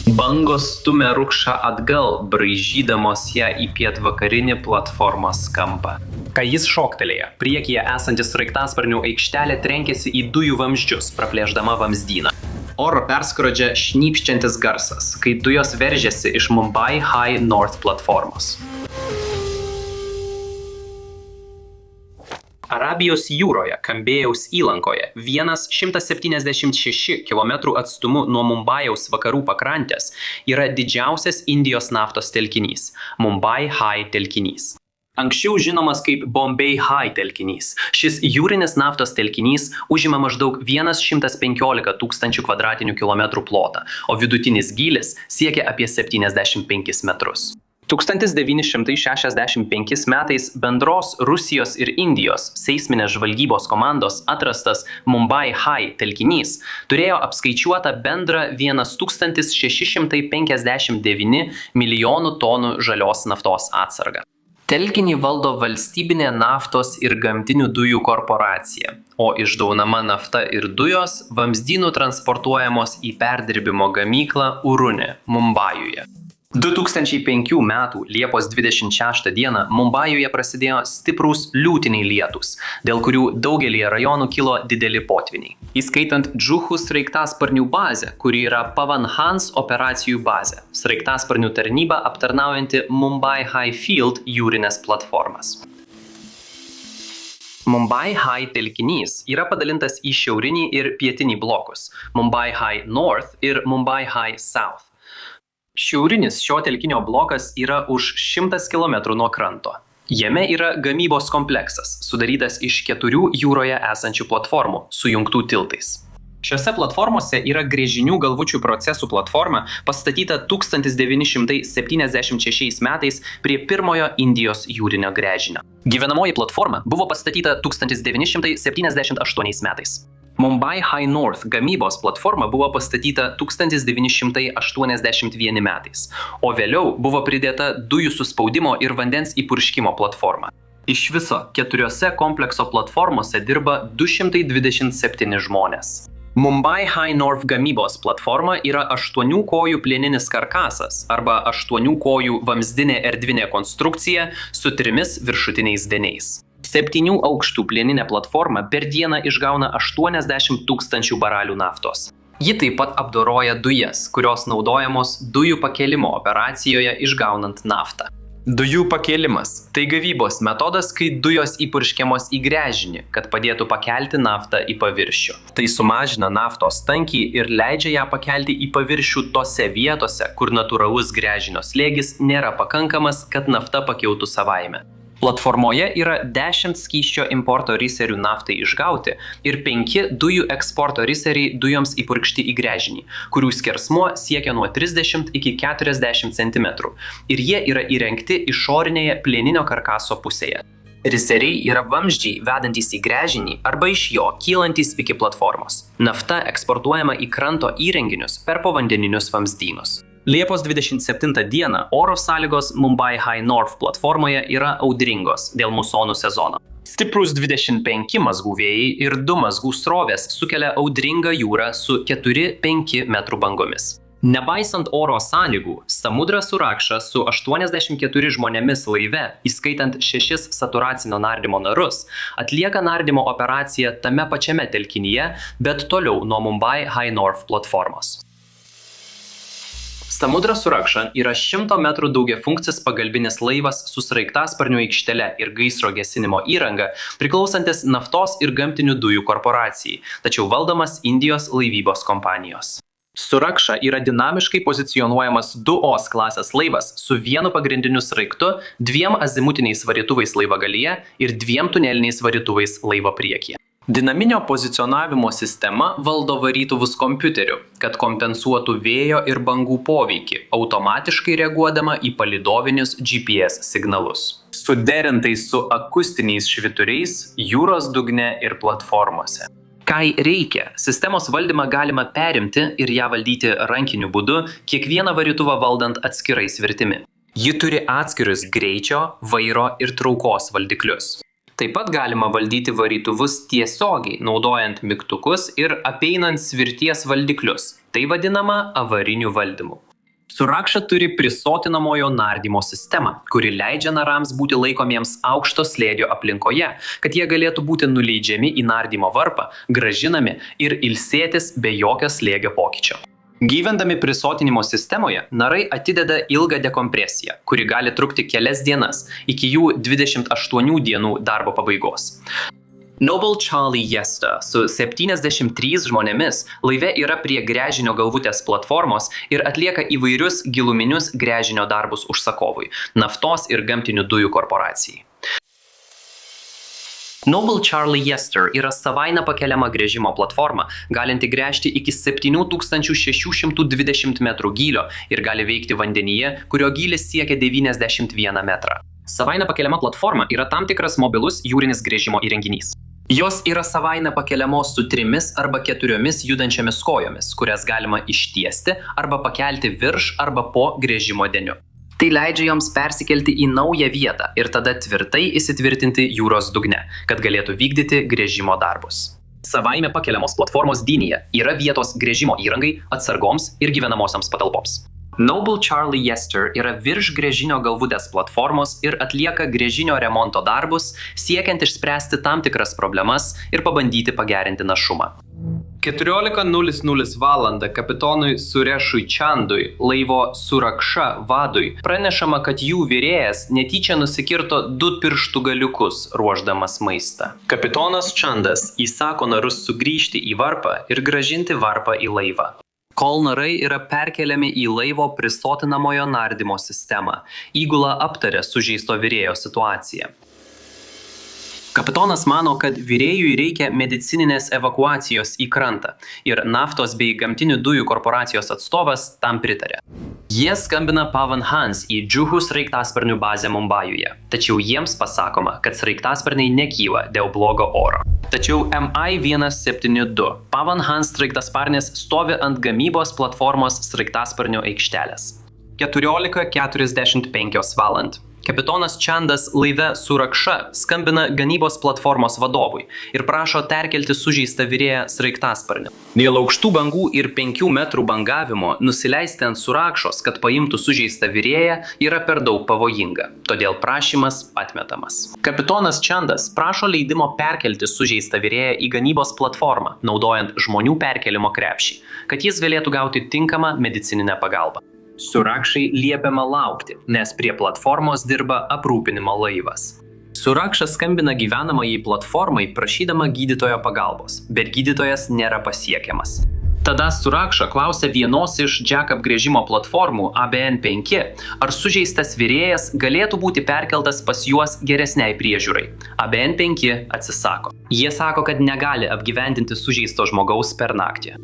Bangos stumia rukšą atgal, braižydamos ją į pietvakarinį platformos kampą. Kai jis šoktelėjo, priekyje esantis sraigtasparnių aikštelė trenkėsi į dujų vamzdžius, praplėšdama vamzdyną. Oro perskrodžia šnypščiantis garsas, kai dujos veržėsi iš Mumbai High North platformos. Arabijos jūroje, Kambėjaus įlankoje, 176 km atstumu nuo Mumbajaus vakarų pakrantės yra didžiausias Indijos naftos telkinys – Mumbai High telkinys. Anksčiau žinomas kaip Bombay High telkinys. Šis jūrinis naftos telkinys užima maždaug 115 tūkstančių kvadratinių kilometrų plotą, o vidutinis gylis siekia apie 75 metrus. 1965 metais bendros Rusijos ir Indijos seisminės žvalgybos komandos atrastas Mumbai High telkinys turėjo apskaičiuotą bendrą 1659 milijonų tonų žalios naftos atsargą. Telkinį valdo valstybinė naftos ir gamtinių dujų korporacija, o išgaunama nafta ir dujos vamzdynų transportuojamos į perdirbimo gamyklą Urune, Mumbajuje. 2005 metų Liepos 26 dieną Mumbajuje prasidėjo stiprūs liūtiniai lietūs, dėl kurių daugelį rajonų kilo dideli potvyniai. Įskaitant Džuhų sraigtasparnių bazę, kuri yra Pavan Hans operacijų bazė, sraigtasparnių tarnyba aptarnaujanti Mumbai High Field jūrinės platformas. Mumbai High telkinys yra padalintas į šiaurinį ir pietinį blokus – Mumbai High North ir Mumbai High South. Šiaurinis šio telkinio blokas yra už 100 km nuo kranto. Jame yra gamybos kompleksas, sudarytas iš 4 jūroje esančių platformų, sujungtų tiltais. Šiose platformose yra gręžinių galvučių procesų platforma, pastatyta 1976 metais prie pirmojo Indijos jūrinio gręžinio. Gyvenamoji platforma buvo pastatyta 1978 metais. Mumbai High North gamybos platforma buvo pastatyta 1981 metais, o vėliau buvo pridėta dujų suspaudimo ir vandens įpurškimo platforma. Iš viso 4 komplekso platformose dirba 227 žmonės. Mumbai High North gamybos platforma yra 8 kojų plieninis karkasas arba 8 kojų vamzdinė erdvinė konstrukcija su 3 viršutiniais deniais. 7 aukštų plieninė platforma per dieną išgauna 80 tūkstančių barelių naftos. Ji taip pat apdoroja dujas, kurios naudojamos dujų pakėlimo operacijoje išgaunant naftą. Dujų pakėlimas – tai gavybos metodas, kai dujos įpurškiamos į gręžinį, kad padėtų pakelti naftą į paviršių. Tai sumažina naftos tankį ir leidžia ją pakelti į paviršių tose vietose, kur natūralus gręžinio slėgis nėra pakankamas, kad nafta pakiltų savaime. Platformoje yra 10 skysčio importo riserių naftai išgauti ir 5 dujų eksporto riseriai dujoms įpurkšti į gręžinį, kurių skersmuo siekia nuo 30 iki 40 cm ir jie yra įrengti išorinėje plieninio karkaso pusėje. Riseriai yra vamzdžiai vedantys į gręžinį arba iš jo kylantys iki platformos. Nafta eksportuojama į kranto įrenginius per povandeninius vamzdynus. Liepos 27 dieną oro sąlygos Mumbai High North platformoje yra audringos dėl musonų sezono. Stiprūs 25 mazgų vėjai ir 2 mazgų srovės sukelia audringą jūrą su 4-5 metrų bangomis. Nepaisant oro sąlygų, Samudra Surakša su 84 žmonėmis laive, įskaitant 6 saturacinio nardymo narus, atlieka nardymo operaciją tame pačiame telkinyje, bet toliau nuo Mumbai High North platformos. Samudra Surakša yra 100 metrų daugiafunkcis pagalbinis laivas su sraigtasparnių aikštele ir gaisro gesinimo įranga, priklausantis naftos ir gamtinių dujų korporacijai, tačiau valdomas Indijos laivybos kompanijos. Surakša yra dinamiškai pozicionuojamas 2OS klasės laivas su vienu pagrindiniu sraigtu, 2 azimutiniais varytuvais laivagalyje ir 2 tuneliniais varytuvais laivo priekyje. Dinaminio pozicionavimo sistema valdo varytuvus kompiuteriu, kad kompensuotų vėjo ir bangų poveikį, automatiškai reaguodama į palydovinius GPS signalus. Suderintai su akustiniais švyturiais jūros dugne ir platformose. Kai reikia, sistemos valdymą galima perimti ir ją valdyti rankiniu būdu, kiekvieną varytuvą valdant atskirais virtimi. Ji turi atskirius greičio, vairo ir traukos valdiklius. Taip pat galima valdyti varytuvus tiesiogiai, naudojant mygtukus ir apeinant svirties valdiklius. Tai vadinama avariniu valdymu. Surakša turi prisotinamojo nardymo sistemą, kuri leidžia narams būti laikomiems aukšto slėgio aplinkoje, kad jie galėtų būti nuleidžiami į nardymo varpą, grąžinami ir ilsėtis be jokio slėgio pokyčio. Gyvendami prisotinimo sistemoje, narai atideda ilgą dekompresiją, kuri gali trukti kelias dienas, iki jų 28 dienų darbo pabaigos. Noble Charlie Yester su 73 žmonėmis laive yra prie gręžinio galvutės platformos ir atlieka įvairius giluminius gręžinio darbus užsakovui, naftos ir gamtinių dujų korporacijai. Noble Charlie Yester yra savaime pakeliama gręžimo platforma, galinti gręžti iki 7620 metrų gylio ir gali veikti vandenyje, kurio gylis siekia 91 metrą. Savaime pakeliama platforma yra tam tikras mobilus jūrinis gręžimo įrenginys. Jos yra savaime pakeliamos su 3 arba 4 judančiamis kojomis, kurias galima ištiesti arba pakelti virš arba po gręžimo deniu. Tai leidžia joms persikelti į naują vietą ir tada tvirtai įsitvirtinti jūros dugne, kad galėtų vykdyti gręžimo darbus. Savaime pakeliamos platformos dynyje yra vietos gręžimo įrangai, atsargoms ir gyvenamosioms patalpoms. Noble Charlie Yester yra virš gręžinio galvutės platformos ir atlieka gręžinio remonto darbus, siekiant išspręsti tam tikras problemas ir pabandyti pagerinti našumą. 14:00 val. Kapitonui Surešui Čandui, laivo Surakša vadui, pranešama, kad jų virėjas netyčia nusikirto 2 pirštų galiukus ruošdamas maistą. Kapitonas Čandas įsako narus sugrįžti į varpą ir grąžinti varpą į laivą. Kol narai yra perkeliami į laivo prisotinamojo nardymo sistemą, įgula aptarė sužeisto virėjo situaciją. Kapitonas mano, kad virėjui reikia medicininės evakuacijos į krantą ir naftos bei gamtinių dujų korporacijos atstovas tam pritarė. Jie skambina Pavan Hans į Džuhu sraigtasparnių bazę Mumbajuje, tačiau jiems pasakoma, kad sraigtasparniai nekyla dėl blogo oro. Tačiau MI-172 Pavan Hans sraigtasparnis stovi ant gamybos platformos sraigtasparnių aikštelės. 14:45 val. Kapitonas Čandas laive Surakša skambina gamybos platformos vadovui ir prašo perkelti sužeistą virėją sraigtasparnį. Dėl aukštų bangų ir 5 metrų bangavimo nusileisti ant Surakšos, kad paimtų sužeistą virėją, yra per daug pavojinga, todėl prašymas atmetamas. Kapitonas Čandas prašo leidimo perkelti sužeistą virėją į gamybos platformą, naudojant žmonių perkelimo krepšį, kad jis galėtų gauti tinkamą medicininę pagalbą. Surakšai liepiama laukti, nes prie platformos dirba aprūpinimo laivas. Surakša skambina gyvenamajai platformai prašydama gydytojo pagalbos, bet gydytojas nėra pasiekiamas. Tada Surakša klausia vienos iš jack apgręžimo platformų ABN5, ar sužeistas virėjas galėtų būti perkeltas pas juos geresniai priežiūrai. ABN5 atsisako. Jie sako, kad negali apgyvendinti sužeisto žmogaus per naktį.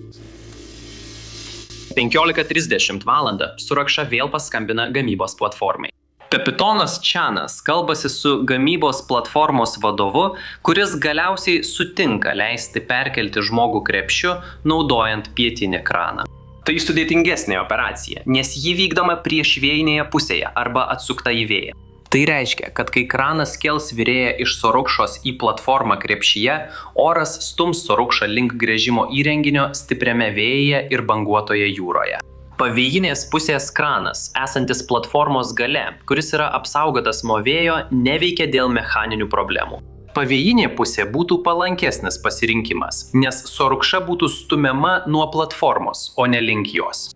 15:30 val. Surakša vėl paskambina gamybos platformai. Kapitonas Čanas kalbasi su gamybos platformos vadovu, kuris galiausiai sutinka leisti perkelti žmogų krepšiu, naudojant pietinį kraną. Tai sudėtingesnė operacija, nes ji vykdoma priešvėjinėje pusėje arba atsukta į vėją. Tai reiškia, kad kai kranas kels virėją iš Sorukšos į platformą krepšyje, oras stums Sorukšą link gręžimo įrenginio stipriame vėjyje ir banguotoje jūroje. Pavėjinės pusės kranas, esantis platformos gale, kuris yra apsaugotas nuo vėjo, neveikia dėl mechaninių problemų. Pavėjinė pusė būtų palankesnis pasirinkimas, nes Sorukša būtų stumiama nuo platformos, o ne link jos.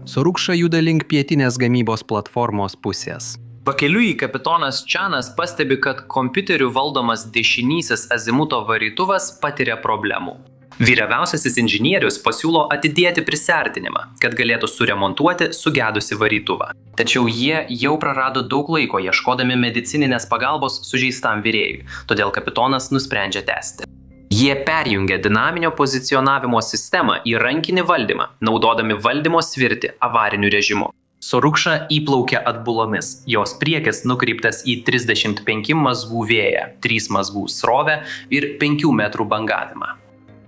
Sorukša juda link pietinės gamybos platformos pusės. Pakeliui kapitonas Čanas pastebi, kad kompiuteriu valdomas dešinysis azimuto varytuvas patiria problemų. Vyriausiasis inžinierius pasiūlo atidėti prisiartinimą, kad galėtų suremontuoti sugedusi varytuvą. Tačiau jie jau prarado daug laiko ieškodami medicininės pagalbos sužeistam virėjui, todėl kapitonas nusprendžia tęsti. Jie perjungia dinaminio pozicionavimo sistemą į rankinį valdymą, naudodami valdymo svirtį avariniu režimu. Sorukša įplaukia atbulomis, jos priekis nukreiptas į 35 mazgų vėją, 3 mazgų srovę ir 5 metrų bangavimą.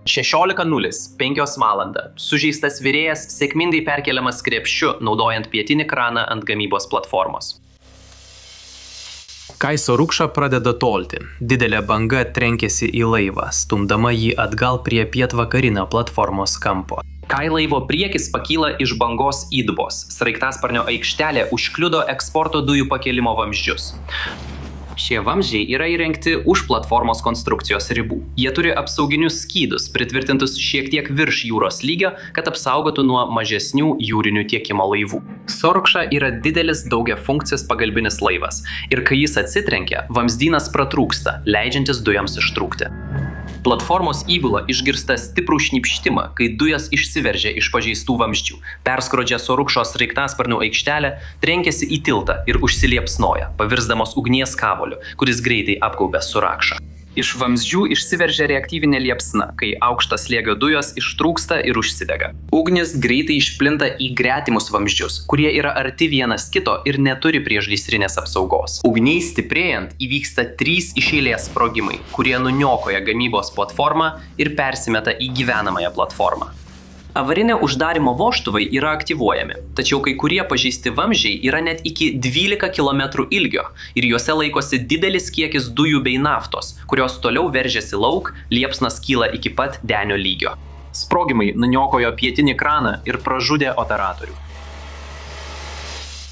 16:05 val. Sužeistas virėjas sėkmingai perkeliamas krepšiu, naudojant pietinį kraną ant gamybos platformos. Kai Sorukša pradeda tolti, didelė banga trenkėsi į laivą, stumdama jį atgal prie pietvakarinio platformos kampo. Kai laivo priekis pakyla iš bangos įdubos, sraigtasparnio aikštelė užkliudo eksporto dujų pakėlimo vamzdžius. Šie vamzdžiai yra įrengti už platformos konstrukcijos ribų. Jie turi apsauginius skydus, pritvirtintus šiek tiek virš jūros lygio, kad apsaugotų nuo mažesnių jūrinių tiekimo laivų. Sorukša yra didelis daugiafunkcis pagalbinis laivas ir kai jis atsitrenkia, vamzdynas pratrūksta, leidžiantis dujoms ištrūkti. Platformos įgula išgirsta stiprų šnypštimą, kai dujas išsiveržia iš pažeistų vamzdžių, perskrodžia Sorukšos sraigtasparnių aikštelę, trenkiasi į tiltą ir užsiliepsnoja, pavirsdamos ugnies kamuoliu, kuris greitai apgaubia Sorukšą. Iš vamzdžių išsiveržia reaktyvinė liepsna, kai aukštas slėgio dujos ištrūksta ir užsidega. Ugnis greitai išplinta į gretimus vamzdžius, kurie yra arti vienas kito ir neturi priešgaisrinės apsaugos. Ugniai stiprėjant įvyksta 3 iš eilės sprogimai, kurie nuniokoja gamybos platformą ir persimeta į gyvenamąją platformą. Avarinio uždarimo vožtuvai yra aktyvuojami, tačiau kai kurie pažeisti vamzdžiai yra net iki 12 km ilgio ir juose laikosi didelis kiekis dujų bei naftos, kurios toliau veržiasi lauk, liepsnas kyla iki pat denio lygio. Sprogimai nuniokojo pietinį kraną ir pražudė operatorių.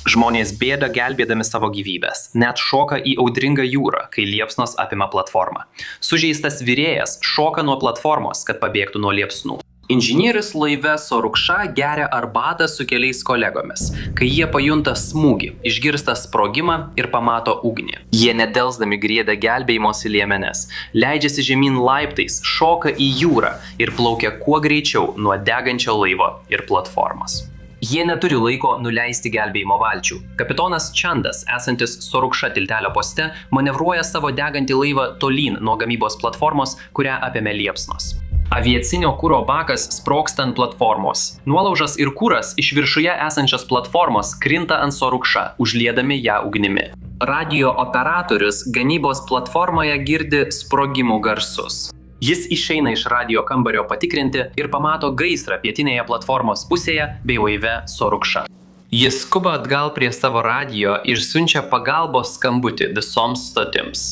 Žmonės bėda gelbėdami savo gyvybės, net šoka į audringą jūrą, kai liepsnos apima platformą. Sužeistas virėjas šoka nuo platformos, kad pabėgtų nuo liepsnų. Inžinierius laive Sorukša geria arbatą su keliais kolegomis, kai jie pajunta smūgį, išgirsta sprogimą ir pamato ugnį. Jie nedelsdami griebia gelbėjimosi liemenes, leidžiasi žemyn laiptais, šoka į jūrą ir plaukia kuo greičiau nuo degančio laivo ir platformos. Jie neturi laiko nuleisti gelbėjimo valčių. Kapitonas Chandas, esantis Sorukša tiltelio poste, manevruoja savo degantį laivą tolyn nuo gamybos platformos, kurią apėmė liepsnos. Aviacinio kuro bakas sprogsta ant platformos. Nuolaužas ir kuras iš viršuje esančios platformos krinta ant Sorukša, užliedami ją ugnimi. Radio operatorius gamybos platformoje girdi sprogimų garsus. Jis išeina iš radio kambario patikrinti ir pamato gaisrą pietinėje platformos pusėje bei laive Sorukša. Jis skuba atgal prie savo radio ir siunčia pagalbos skambutį visoms stotims.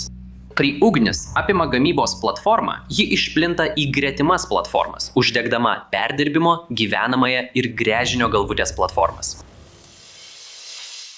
Kai ugnis apima gamybos platformą, ji išplinta į gretimas platformas, uždegdama perdirbimo, gyvenamąją ir gręžinio galvutės platformas.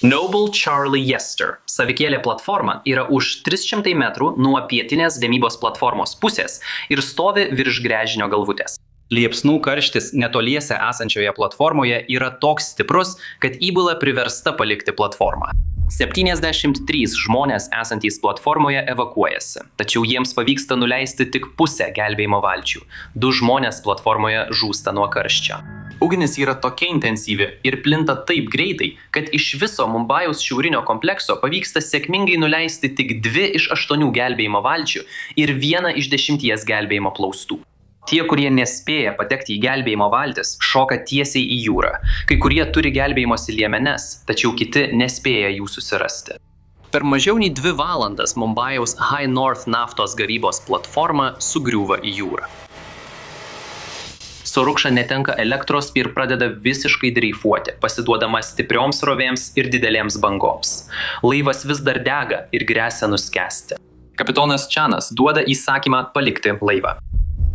Noble Charlie Yester savikėlė platforma yra už 300 metrų nuo pietinės gamybos platformos pusės ir stovi virš gręžinio galvutės. Liepsnų karštis netoliese esančioje platformoje yra toks stiprus, kad įgula priversta palikti platformą. 73 žmonės esantys platformoje evakuojasi, tačiau jiems pavyksta nuleisti tik pusę gelbėjimo valčių. 2 žmonės platformoje žūsta nuo karščio. Ugnis yra tokia intensyvi ir plinta taip greitai, kad iš viso Mumbajaus šiaurinio komplekso pavyksta sėkmingai nuleisti tik 2 iš 8 gelbėjimo valčių ir 1 iš 10 gelbėjimo plaustų. Tie, kurie nespėja patekti į gelbėjimo valtis, šoka tiesiai į jūrą. Kai kurie turi gelbėjimosi liemenes, tačiau kiti nespėja jų susirasti. Per mažiau nei 2 valandas Mumbajaus High North naftos gavybos platforma sugriūva į jūrą. Sorukša netenka elektros ir pradeda visiškai dreifuoti, pasiduodama stiprioms srovėms ir didelėms bangoms. Laivas vis dar dega ir gresia nuskęsti. Kapitonas Chanas duoda įsakymą palikti laivą.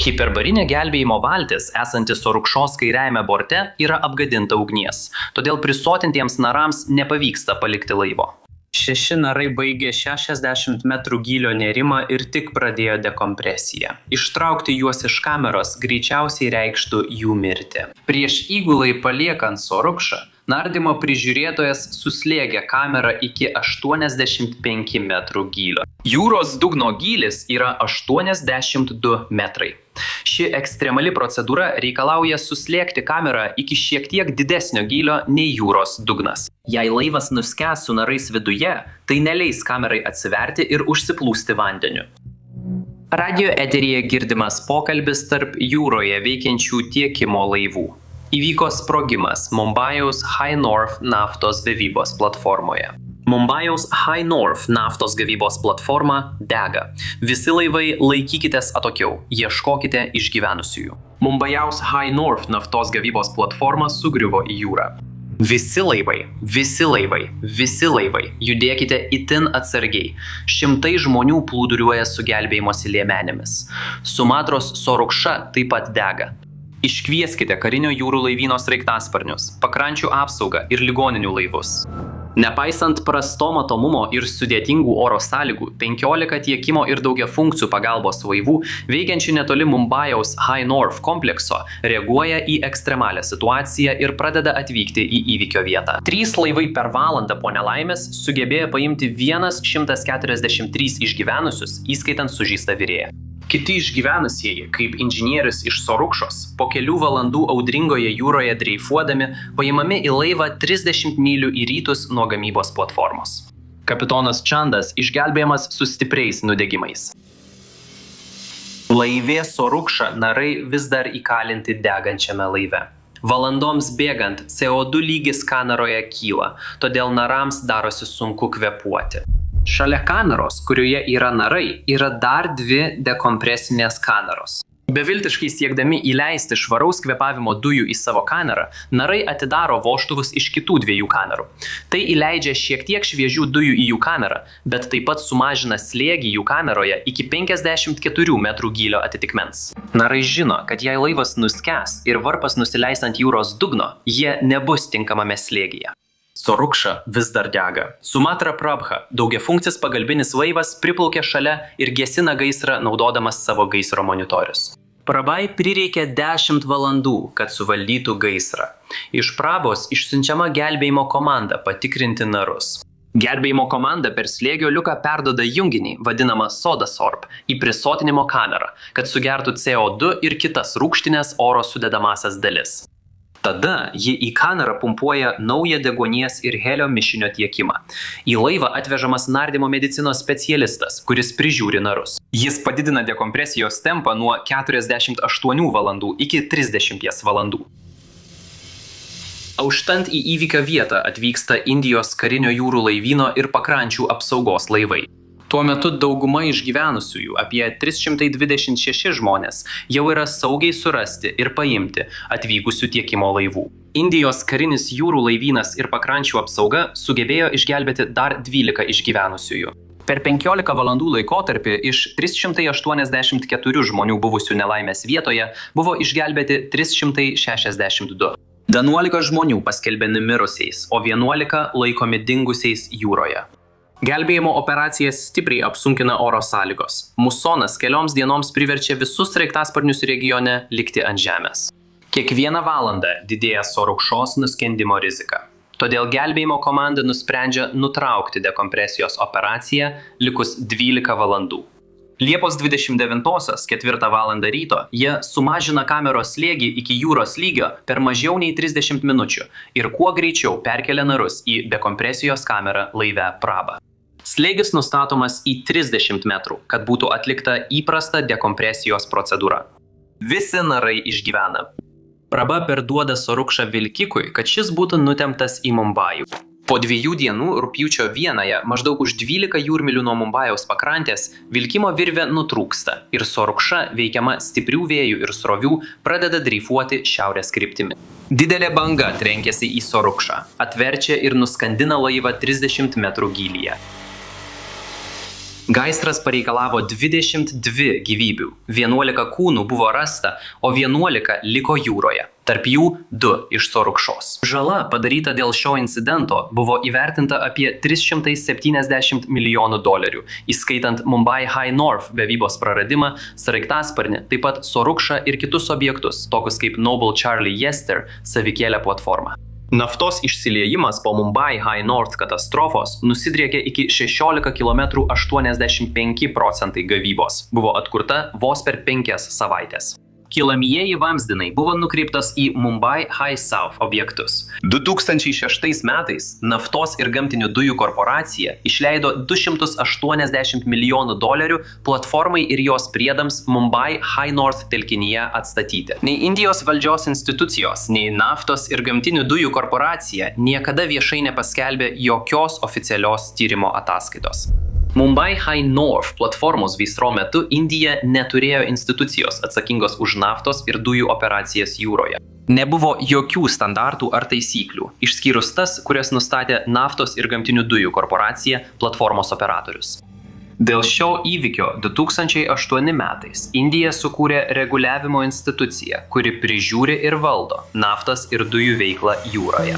Hiperbarinė gelbėjimo valtis, esanti Sorukšos kairiajame borte, yra apgadinta ugnies, todėl prisotintiems narams nepavyksta palikti laivo. 6 narai baigė 60 metrų gylio nerimą ir tik pradėjo dekompresiją. Ištraukti juos iš kameros greičiausiai reikštų jų mirtį. Prieš įgulai paliekant Sorukšą, nardymo prižiūrėtojas suslėgė kamerą iki 85 metrų gylio. Jūros dugno gylis yra 82 metrai. Ši ekstremali procedūra reikalauja suslėgti kamerą iki šiek tiek didesnio gylio nei jūros dugnas. Jei laivas nuskęs su narais viduje, tai neleis kamerai atsiverti ir užsiplūsti vandeniu. Radio eteryje girdimas pokalbis tarp jūroje veikiančių tiekimo laivų. Įvyko sprogimas Mumbajaus High North naftos gavybos platformoje. Mumbajaus High North naftos gavybos platforma dega. Visi laivai laikykitės atokiau, ieškokite išgyvenusiųjų. Mumbajaus High North naftos gavybos platforma sugriuvo į jūrą. Visi laivai, judėkite itin atsargiai. 100 žmonių plūduriuoja su gelbėjimosi liemenėmis. Sumatros Sorukša taip pat dega. Iškvieskite karinio jūrų laivyno sraigtasparnius, pakrančių apsaugą ir ligoninių laivus. Nepaisant prasto matomumo ir sudėtingų oro sąlygų, 15 tiekimo ir daugiafunkcių pagalbos laivų, veikiančių netoli Mumbajaus High North komplekso, reaguoja į ekstremalią situaciją ir pradeda atvykti į įvykio vietą. 3 laivai per valandą po nelaimės sugebėjo paimti 143 išgyvenusius, įskaitant sužeistą virėją. Kiti išgyvenusieji, kaip inžinierius iš Sorukšos, po kelių valandų audringoje jūroje dreifuodami, paimami į laivą 30 mylių į rytus nuo gamybos platformos. Kapitonas Chandas išgelbėjamas su stipriais nudegimais. Laivė Sorukša narai vis dar įkalinti degančiame laive. Valandoms bėgant CO2 lygis kameroje kyla, todėl narams darosi sunku kvėpuoti. Šalia kameros, kurioje yra narai, yra dar 2 dekompresinės kameros. Beviltiškai siekdami įleisti švaraus kvėpavimo dujų į savo kamerą, narai atidaro vožtuvus iš kitų 2 kamerų. Tai įleidžia šiek tiek šviežių dujų į jų kamerą, bet taip pat sumažina slėgį jų kameroje iki 54 metrų gylio atitikmens. Narai žino, kad jei laivas nuskęs ir varpas nusileis ant jūros dugno, jie nebus tinkamame slėgyje. Sorukša vis dar dega. Sumatra Prabha, daugiafunkcis pagalbinis laivas, priplaukė šalia ir gesina gaisrą naudodamas savo gaisro monitorius. Prabhai prireikė 10 valandų, kad suvaldytų gaisrą. Iš Prabhos išsiunčiama gelbėjimo komanda patikrinti narus. Gelbėjimo komanda per slėgio liuką perduoda junginį, vadinamą SodaSorb, į prisotinimo kamerą, kad sugertų CO2 ir kitas rūgštines oro sudedamasias dalis. Tada ji į kamerą pumpuoja naują deguonies ir helio mišinio tiekimą. Į laivą atvežamas nardymo medicinos specialistas, kuris prižiūri narus. Jis padidina dekompresijos tempą nuo 48 valandų iki 30 valandų. Auštant į įvykio vietą atvyksta Indijos karinio jūrų laivyno ir pakrančių apsaugos laivai. Tuo metu dauguma išgyvenusiųjų, apie 326 žmonės, jau yra saugiai surasti ir paimti atvykusių tiekimo laivų. Indijos karinis jūrų laivynas ir pakrančių apsauga sugebėjo išgelbėti dar 12 išgyvenusiųjų. Per 15 valandų laikotarpį iš 384 žmonių buvusių nelaimės vietoje buvo išgelbėti 362. 11 žmonių paskelbiami mirusiais, o 11 laikomi dingusiais jūroje. Gelbėjimo operacijas stipriai apsunkina oro sąlygos. Musonas kelioms dienoms priverčia visus sraigtasparnius regione likti ant žemės. Kiekvieną valandą didėja Sorukšos nuskendimo rizika. Todėl gelbėjimo komanda nusprendžia nutraukti dekompresijos operaciją likus 12 valandų. Liepos 29-osios 4 valandą ryto jie sumažina kameros slėgį iki jūros lygio per mažiau nei 30 minučių ir kuo greičiau perkelia narus į dekompresijos kamerą laive Prabha. Slėgis nustatomas į 30 metrų, kad būtų atlikta įprasta dekompresijos procedūra. Visi narai išgyvena. Prabha perduoda Sorukšą vilkikui, kad šis būtų nutemptas į Mumbajų. Po 2 dienų, rugpjūčio 1-ąją, maždaug už 12 jūrmylių nuo Mumbajaus pakrantės, vilkimo virvė nutrūksta ir Sorukša, veikiama stiprių vėjų ir srovių, pradeda dreifuoti šiaurės kryptimi. Didelė banga trenkėsi į Sorukšą, atverčia ir nuskandina laivą 30 metrų gylyje. Gaisras pareikalavo 22 gyvybių, 11 kūnų buvo rasta, o 11 liko jūroje, tarp jų 2 iš Sorukšos. Žala padaryta dėl šio incidento buvo įvertinta apie $370 milijonų, įskaitant Mumbai High North bevybos praradimą, sraigtasparnį, taip pat Sorukšą ir kitus objektus, tokius kaip Noble Charlie Yester savikėlę platformą. Naftos išsiliejimas po Mumbai High North katastrofos nusidriekė iki 16 km 85% gavybos. Buvo atkurta vos per 5 savaitės. Kylamieji vamzdynai buvo nukreiptos į Mumbai High South objektus. 2006 metais Naftos ir gamtinių dujų korporacija išleido $280 milijonų platformai ir jos priedams Mumbai High North telkinyje atstatyti. Nei Indijos valdžios institucijos, nei Naftos ir gamtinių dujų korporacija niekada viešai nepaskelbė jokios oficialios tyrimo ataskaitos. Mumbai High North platformos gaisro metu Indija neturėjo institucijos atsakingos už naftos ir dujų operacijas jūroje. Nebuvo jokių standartų ar taisyklių, išskyrus tas, kurias nustatė Naftos ir gamtinių dujų korporacija platformos operatorius. Dėl šio įvykio 2008 metais Indija sukūrė reguliavimo instituciją, kuri prižiūri ir valdo naftos ir dujų veiklą jūroje.